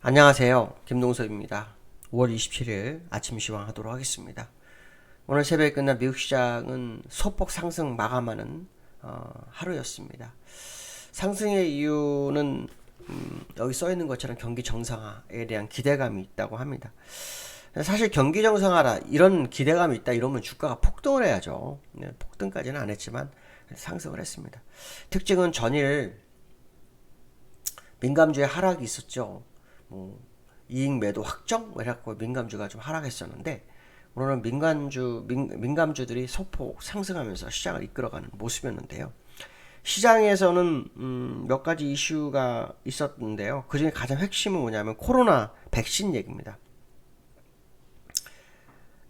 안녕하세요. 김동섭입니다. 5월 27일 아침 시황하도록 하겠습니다. 오늘 새벽에 끝난 미국 시장은 소폭 상승 마감하는 하루였습니다. 상승의 이유는 여기 써 있는 것처럼 경기 정상화에 대한 기대감이 있다고 합니다. 사실 경기 정상화라 이런 기대감이 있다 이러면 주가가 폭등을 해야죠. 네, 폭등까지는 안 했지만 상승을 했습니다. 특징은 전일 민감주의 하락이 있었죠. 뭐 이익 매도 확정 이래갖고 민감주가 좀 하락했었는데 오늘은 민감주들이 소폭 상승하면서 시장을 이끌어가는 모습이었는데요. 시장에서는 몇 가지 이슈가 있었는데요. 그중에 가장 핵심은 뭐냐면 코로나 백신 얘기입니다.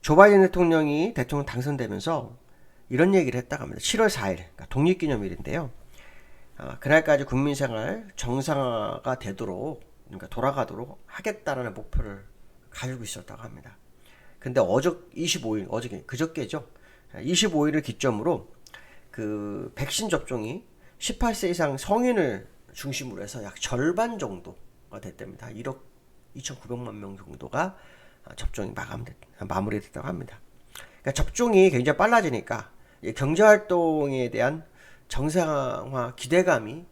조 바이든 대통령이 대통령 당선되면서 이런 얘기를 했다고 합니다. 7월 4일 그러니까 독립기념일인데요. 그날까지 국민생활 정상화가 되도록 그러니까 돌아가도록 하겠다라는 목표를 가지고 있었다고 합니다. 근데 25일 그저께죠. 25일을 기점으로 그 백신 접종이 18세 이상 성인을 중심으로 해서 약 절반 정도가 됐답니다. 1억 2,900만 명 정도가 접종이 마무리됐다고 합니다. 그러니까 접종이 굉장히 빨라지니까 경제 활동에 대한 정상화 기대감이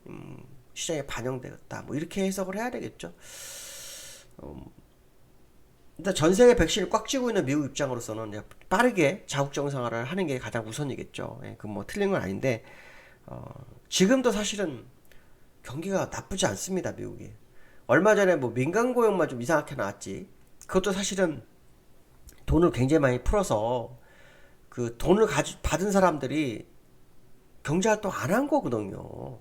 시장에 반영되었다. 뭐 이렇게 해석을 해야 되겠죠. 일단 전 세계 백신을 꽉 쥐고 있는 미국 입장으로서는 빠르게 자국 정상화를 하는 게 가장 우선이겠죠. 그 뭐 틀린 건 아닌데 지금도 사실은 경기가 나쁘지 않습니다. 미국이 얼마 전에 뭐 민간 고용만 좀 이상하게 나왔지. 그것도 사실은 돈을 굉장히 많이 풀어서 그 돈을 받은 사람들이 경제활동 안 한 거거든요.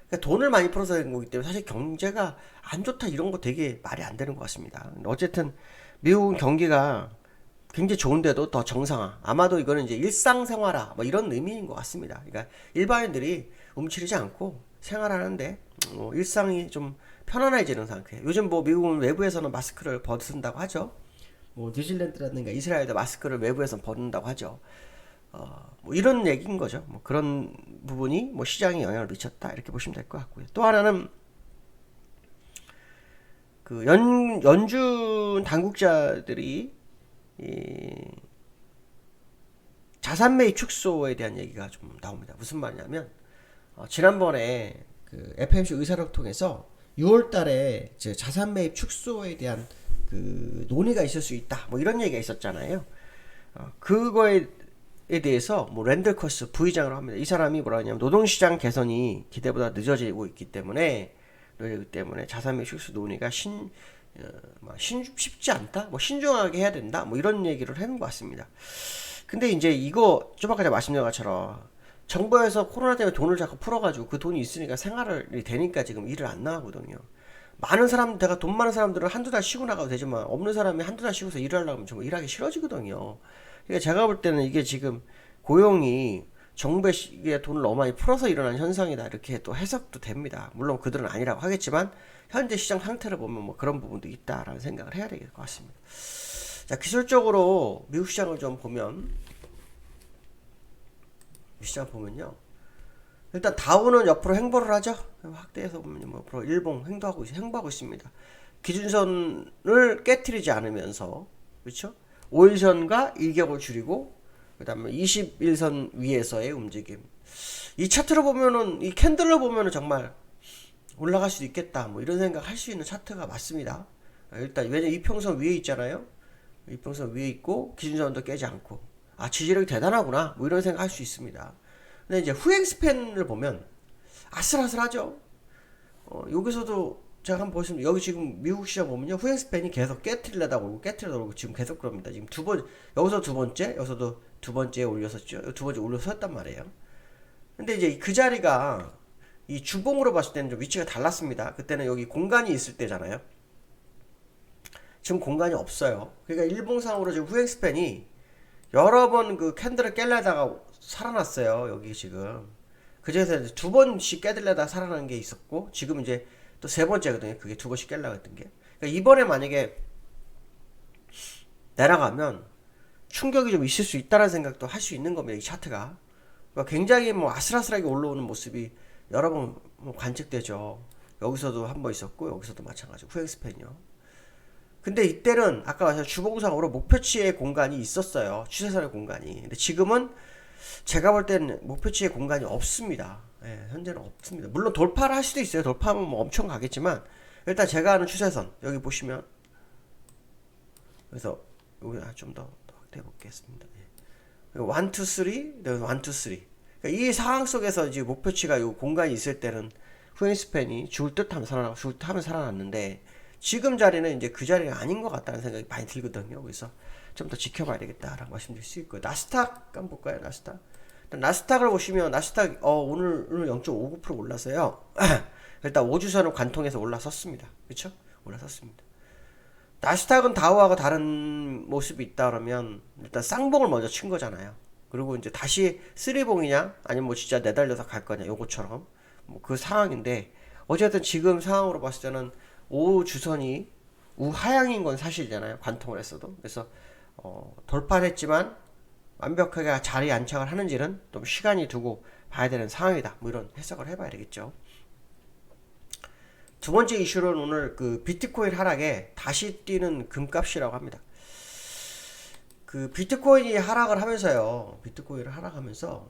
그러니까 돈을 많이 풀어서 된 거기 때문에 사실 경제가 안 좋다 이런 거 되게 말이 안 되는 것 같습니다. 어쨌든 미국은 경기가 굉장히 좋은데도 더 정상화. 아마도 이거는 이제 일상생활화 뭐 이런 의미인 것 같습니다. 그러니까 일반인들이 움츠리지 않고 생활하는데 일상이 좀 편안해지는 상태. 요즘 뭐 미국은 외부에서는 마스크를 벗는다고 하죠. 뭐 뉴질랜드라든가 이스라엘도 마스크를 외부에서 벗는다고 하죠. 뭐 이런 얘기인 거죠. 뭐 그런 부분이 뭐 시장에 영향을 미쳤다 이렇게 보시면 될 것 같고요. 또 하나는 그 연준 당국자들이 이 자산 매입 축소에 대한 얘기가 좀 나옵니다. 무슨 말이냐면 지난번에 그 FMC 의사를 통해서 6월달에 자산 매입 축소에 대한 그 논의가 있을 수 있다. 뭐 이런 얘기가 있었잖아요. 그거에 대해서 뭐 랜들 커스 부의장으로 합니다. 이 사람이 뭐라 하냐면 노동시장 개선이 기대보다 늦어지고 있기 때문에 자산 매입 축소 논의가 쉽지 않다. 뭐 신중하게 해야 된다. 뭐 이런 얘기를 하는 것 같습니다. 근데 이제 이거 좀 아까 제가 말씀드린 것처럼 정부에서 코로나 때문에 돈을 자꾸 풀어가지고 그 돈이 있으니까 생활이 되니까 지금 일을 안 나가거든요. 많은 사람, 내가 돈 많은 사람들은 한두 달 쉬고 나가도 되지만 없는 사람이 한두 달 쉬고서 일을 하려면 정말 일하기 싫어지거든요. 그러니까 제가 볼 때는 이게 지금 고용이 정부의 돈을 너무 많이 풀어서 일어난 현상이다 이렇게 또 해석도 됩니다. 물론 그들은 아니라고 하겠지만 현재 시장 상태를 보면 뭐 그런 부분도 있다라는 생각을 해야 될 것 같습니다. 자, 기술적으로 미국 시장을 좀 보면 시장 보면요. 일단 다우는 옆으로 횡보를 하죠. 확대해서 보면 뭐 앞으로 일봉 횡보하고 있습니다. 기준선을 깨트리지 않으면서 그렇죠? 5일선과 일격을 줄이고 그다음에 21선 위에서의 움직임. 이 차트로 보면은 이 캔들로 보면은 정말 올라갈 수도 있겠다. 뭐 이런 생각 할 수 있는 차트가 맞습니다. 일단 왜냐 이평선 위에 있잖아요. 이평선 위에 있고 기준선도 깨지 않고 지지력이 대단하구나. 뭐 이런 생각 할 수 있습니다. 근데 이제 후행 스팬을 보면 아슬아슬하죠. 여기서도 제가 한번 보시면 여기 지금 미국 시장 보면요 후행 스팬이 계속 깨트리려다 오고 지금 계속 그럽니다. 지금 여기서 두 번째 여기서도 두 번째 올렸었죠. 두 번째 올려섰단 말이에요. 근데 이제 그 자리가 이 주봉으로 봤을 때는 좀 위치가 달랐습니다. 그때는 여기 공간이 있을 때잖아요. 지금 공간이 없어요. 그러니까 일봉상으로 지금 후행 스팬이 여러 번 그 캔들을 깰려다가 살아났어요. 여기 지금 그중에서 두 번씩 깨들려다 살아난 게 있었고 지금 이제 또 세 번째거든요. 그게 두 번씩 깰려고 했던 게. 그러니까 이번에 만약에 내려가면 충격이 좀 있을 수 있다는 생각도 할 수 있는 겁니다. 이 차트가. 그러니까 굉장히 뭐 아슬아슬하게 올라오는 모습이 여러 번 관측되죠. 여기서도 한 번 있었고 여기서도 마찬가지고 후행 스팬이요. 근데 이때는 아까 말씀 주봉상으로 목표치의 공간이 있었어요. 추세선의 공간이. 근데 지금은 제가 볼 때는 목표치의 공간이 없습니다. 예, 현재는 없습니다. 물론 돌파를 할 수도 있어요. 돌파하면 뭐 엄청 가겠지만 일단 제가 아는 추세선 여기 보시면 그래서 여기 좀 더 확대해 보겠습니다. 예. 1, 2, 3, 1, 2, 3. 그러니까 이 상황 속에서 이제 목표치가 이 공간이 있을 때는 후행스팬이 죽을 듯하면 살아나고 죽을 듯하면 살아났는데 지금 자리는 이제 그 자리가 아닌 것 같다는 생각이 많이 들거든요. 그래서 좀 더 지켜봐야 되겠다라고 말씀드릴 수 있고요. 나스닥 한번 볼까요? 나스닥. 나스닥을 보시면 나스닥 오늘 0.59% 올랐어요. 일단 5주선을 관통해서 올라섰습니다. 그렇죠? 올라섰습니다. 나스닥은 다우하고 다른 모습이 있다 그러면 일단 쌍봉을 먼저 친 거잖아요. 그리고 이제 다시 쓰리봉이냐 아니면 뭐 진짜 내달려서 갈 거냐 요거처럼 뭐 그 상황인데 어쨌든 지금 상황으로 봤을 때는 5주선이 우하향인 건 사실이잖아요. 관통을 했어도. 그래서 돌파를 했지만 완벽하게 자리 안착을 하는지는 좀 시간이 두고 봐야 되는 상황이다. 뭐 이런 해석을 해봐야 되겠죠. 두 번째 이슈는 오늘 그 비트코인 하락에 다시 뛰는 금값이라고 합니다. 그 비트코인이 하락을 하면서요. 비트코인을 하락하면서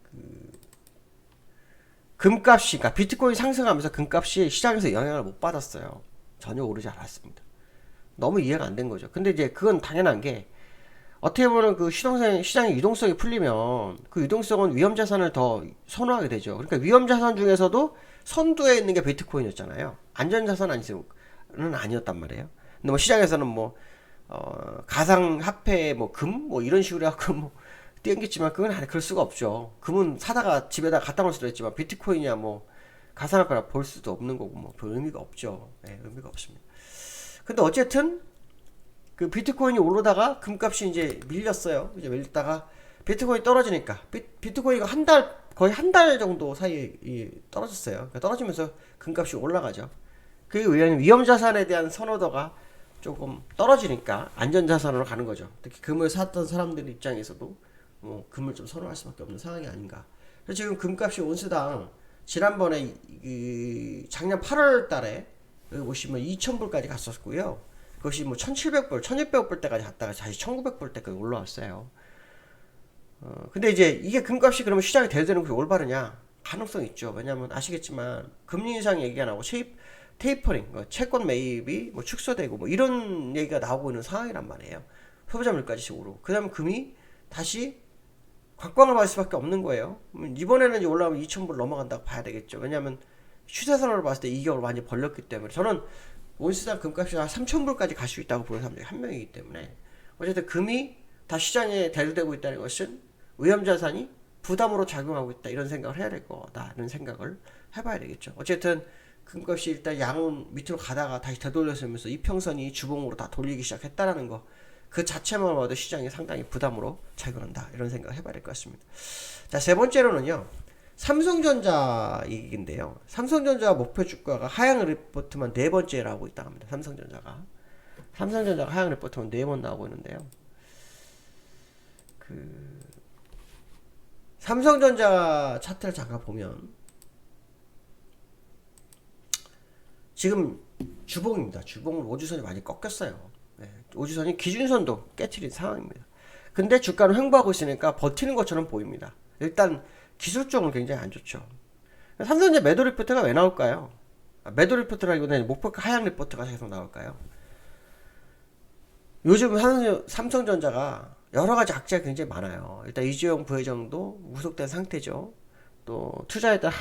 그 금값이, 그러니까 비트코인 상승하면서 금값이 시장에서 영향을 못 받았어요. 전혀 오르지 않았습니다. 너무 이해가 안 된 거죠. 근데 이제 그건 당연한 게 어떻게 보면 그 시장의 유동성이 풀리면 그 유동성은 위험자산을 더 선호하게 되죠. 그러니까 위험자산 중에서도 선두에 있는 게 비트코인이었잖아요. 안전자산 은 아니었단 말이에요. 근데 뭐 시장에서는 뭐 가상화폐 뭐 금 뭐 이런 식으로 해갖고 뭐 땡겼지만 그건 그럴 수가 없죠. 금은 사다가 집에다 갖다 놓을 수도 있지만 비트코인이야 뭐 가상화폐라 볼 수도 없는 거고 뭐 별 의미가 없죠. 네, 의미가 없습니다. 근데 어쨌든 그 비트코인이 오르다가 금값이 이제 밀렸어요. 이제 밀렸다가 비트코인이 떨어지니까 비트코인이 거의 한 달 정도 사이에 떨어졌어요. 그러니까 떨어지면서 금값이 올라가죠. 그게 왜냐면 위험자산에 대한 선호도가 조금 떨어지니까 안전자산으로 가는 거죠. 특히 금을 샀던 사람들 입장에서도 뭐 금을 좀 선호할 수밖에 없는 상황이 아닌가. 그래서 지금 금값이 온스당 지난번에 작년 8월 달에 여기 보시면 2,000불까지 갔었고요. 그것이 뭐 1,700불, 1,600불 때까지 갔다가 다시 1,900불 때까지 올라왔어요. 근데 이제 이게 금값이 그러면 시장이 대두되는 게 올바르냐? 가능성이 있죠. 왜냐하면 아시겠지만 금리 인상 얘기가 나오고 테이퍼링, 채권 매입이 뭐 축소되고 뭐 이런 얘기가 나오고 있는 상황이란 말이에요. 소비자 물가지 식으로. 그 다음에 금이 다시 각광을 받을 수밖에 없는 거예요. 이번에는 이제 올라오면 2,000불 넘어간다고 봐야 되겠죠. 왜냐하면 추세선으로 봤을 때 이격을 많이 벌렸기 때문에 저는 온스당 금값이 한 3,000불까지 갈 수 있다고 보는 사람 중에 한 명이기 때문에 어쨌든 금이 다 시장에 대두되고 있다는 것은 위험자산이 부담으로 작용하고 있다 이런 생각을 해야 될 거다 이런 생각을 해봐야 되겠죠. 어쨌든 금값이 일단 양은 밑으로 가다가 다시 되돌려서면서 이평선이 주봉으로 다 돌리기 시작했다라는 거 그 자체만 봐도 시장이 상당히 부담으로 작용한다 이런 생각을 해봐야 될 것 같습니다. 자, 세 번째로는요. 삼성전자 얘기인데요. 삼성전자 목표 주가가 하향 리포트만 네 번째 나오고 있다고 합니다. 삼성전자가 하향 리포트만 네 번 나오고 있는데요. 삼성전자 차트를 잠깐 보면 지금 주봉입니다. 주봉을 5주선이 많이 꺾였어요. 네, 5주선이 기준선도 깨트린 상황입니다. 근데 주가는 횡보하고 있으니까 버티는 것처럼 보입니다. 일단 기술적으로 굉장히 안 좋죠. 삼성전자 매도 리포트가 왜 나올까요? 매도 리포트라기보다는 목표가 하향 리포트가 계속 나올까요? 요즘 삼성전자가 여러 가지 악재가 굉장히 많아요. 일단 이재용 부회장도 구속된 상태죠. 또 투자했던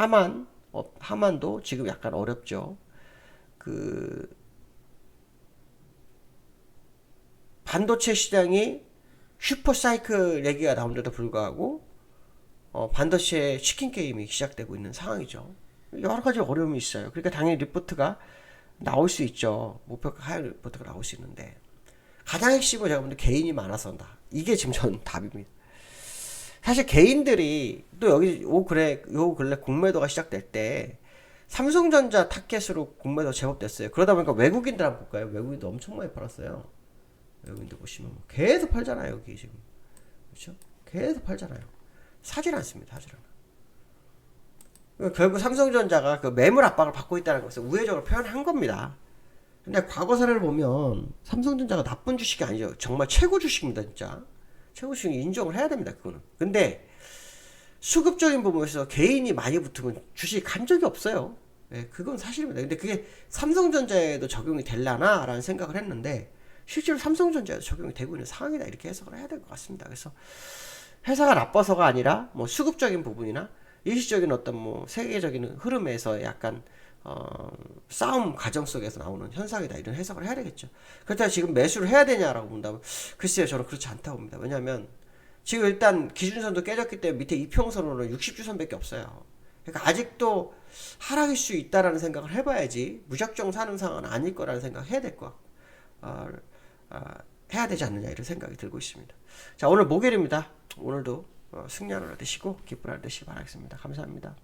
하만도 지금 약간 어렵죠. 반도체 시장이 슈퍼사이클 얘기가 나온데도 불구하고 반도체 치킨 게임이 시작되고 있는 상황이죠. 여러 가지 어려움이 있어요. 그러니까 당연히 리포트가 나올 수 있죠. 목표가 하향 리포트가 나올 수 있는데 가장 핵심은 제가 보는데 개인이 많아서 한다. 이게 지금 전 답입니다. 사실 개인들이 또 여기 요 근래 공매도가 시작될 때 삼성전자 타켓으로 공매도 제법 됐어요. 그러다 보니까 외국인들 한번 볼까요? 외국인도 엄청 많이 팔았어요. 외국인들 보시면 계속 팔잖아요. 여기 지금 그렇죠? 계속 팔잖아요. 사질 않습니다. 사질 않아. 결국 삼성전자가 그 매물 압박을 받고 있다는 것을 우회적으로 표현한 겁니다. 근데 과거 사례를 보면 삼성전자가 나쁜 주식이 아니죠. 정말 최고 주식입니다, 진짜. 최고 주식 인정을 해야 됩니다, 그거는. 근데 수급적인 부분에서 개인이 많이 붙으면 주식 간 적이 없어요. 예, 그건 사실입니다. 근데 그게 삼성전자에도 적용이 될라나? 라는 생각을 했는데, 실제로 삼성전자에도 적용이 되고 있는 상황이다. 이렇게 해석을 해야 될 것 같습니다. 그래서 회사가 나빠서가 아니라, 뭐 수급적인 부분이나, 일시적인 어떤 뭐 세계적인 흐름에서 약간 싸움 과정 속에서 나오는 현상이다 이런 해석을 해야 되겠죠. 그렇다고 지금 매수를 해야 되냐라고 본다면 글쎄요 저는 그렇지 않다고 봅니다. 왜냐하면 지금 일단 기준선도 깨졌기 때문에 밑에 이평선으로는 60주선밖에 없어요. 그러니까 아직도 하락일 수 있다라는 생각을 해봐야지 무작정 사는 상황은 아닐 거라는 생각을 해야 될 거. 어, 어, 해야 되지 않느냐 이런 생각이 들고 있습니다. 자 오늘 목요일입니다. 오늘도 승리하는 날 되시고 기쁜 날 되시기 바라겠습니다. 감사합니다.